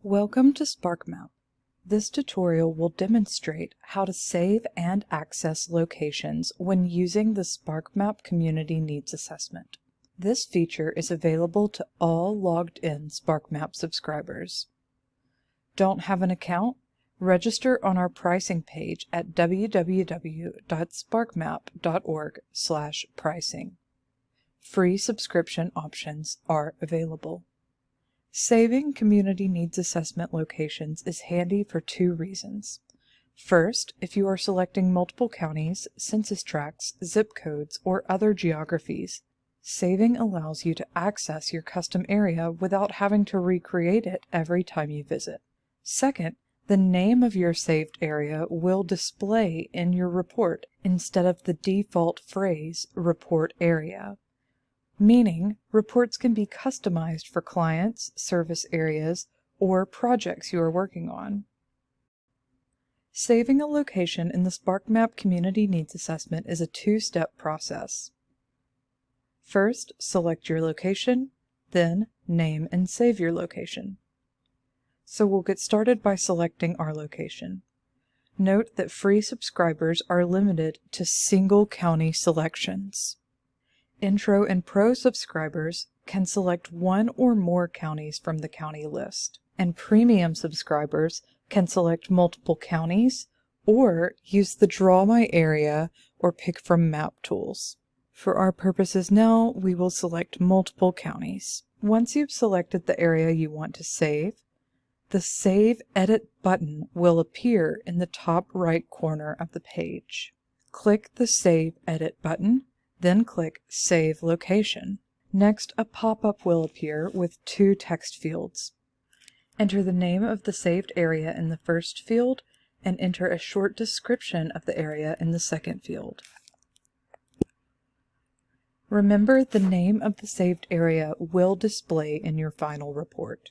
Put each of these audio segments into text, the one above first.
Welcome to SparkMap. This tutorial will demonstrate how to save and access locations when using the SparkMap Community Needs Assessment. This feature is available to all logged-in SparkMap subscribers. Don't have an account? Register on our pricing page at www.sparkmap.org/pricing. Free subscription options are available. Saving Community Needs Assessment locations is handy for two reasons. First, if you are selecting multiple counties, census tracts, zip codes, or other geographies, saving allows you to access your custom area without having to recreate it every time you visit. Second, the name of your saved area will display in your report instead of the default phrase "report area," meaning reports can be customized for clients, service areas, or projects you are working on. Saving a location in the SparkMap Community Needs Assessment is a two-step process. First, select your location, then name and save your location. So we'll get started by selecting our location. Note that free subscribers are limited to single county selections. Intro and Pro subscribers can select one or more counties from the county list, and Premium subscribers can select multiple counties or use the Draw My Area or Pick from Map tools. For our purposes now, we will select multiple counties. Once you've selected the area you want to save, the Save Edit button will appear in the top right corner of the page. Click the Save Edit button, then click Save Location. Next, a pop-up will appear with two text fields. Enter the name of the saved area in the first field and enter a short description of the area in the second field. Remember, the name of the saved area will display in your final report.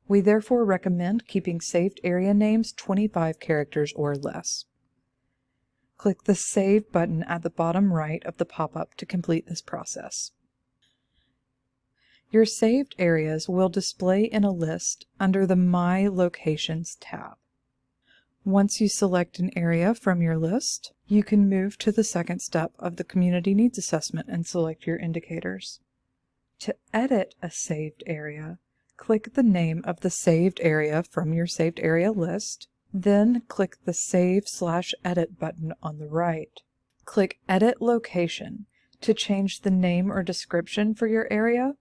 We therefore recommend keeping saved area names 25 characters or less. Click the Save button at the bottom right of the pop-up to complete this process. Your saved areas will display in a list under the My Locations tab. Once you select an area from your list, you can move to the second step of the Community Needs Assessment and select your indicators. To edit a saved area, click the name of the saved area from your saved area list, then click the Save/Edit button on the right. Click Edit Location to change the name or description for your area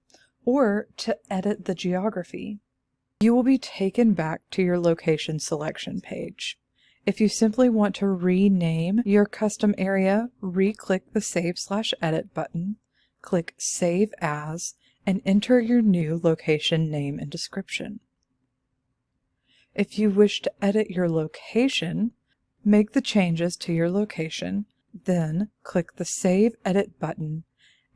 or to edit the geography. You will be taken back to your location selection page. If you simply want to rename your custom area, re-click the Save/Edit button, click Save As, and enter your new location name and description. If you wish to edit your location, make the changes to your location, then click the Save Edit button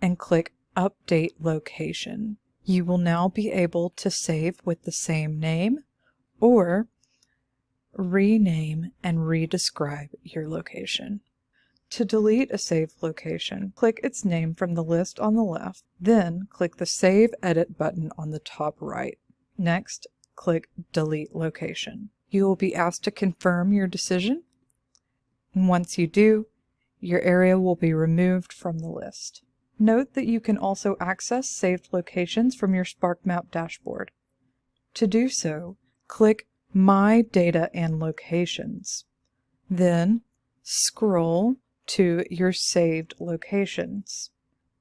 and click Update Location. You will now be able to save with the same name or rename and redescribe your location. To delete a saved location, click its name from the list on the left, then click the Save Edit button on the top right. Next, click Delete Location. You will be asked to confirm your decision, and once you do, your area will be removed from the list. Note that you can also access saved locations from your SparkMap dashboard. To do so, click My Data and Locations. Then scroll to your saved locations.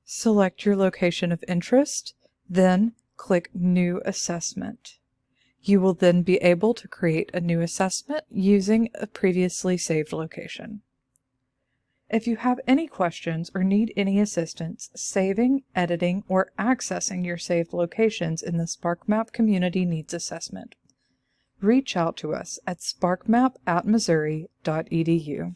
Select your location of interest, then click New Assessment. You will then be able to create a new assessment using a previously saved location. If you have any questions or need any assistance saving, editing, or accessing your saved locations in the SparkMap Community Needs Assessment, reach out to us at sparkmap@missouri.edu.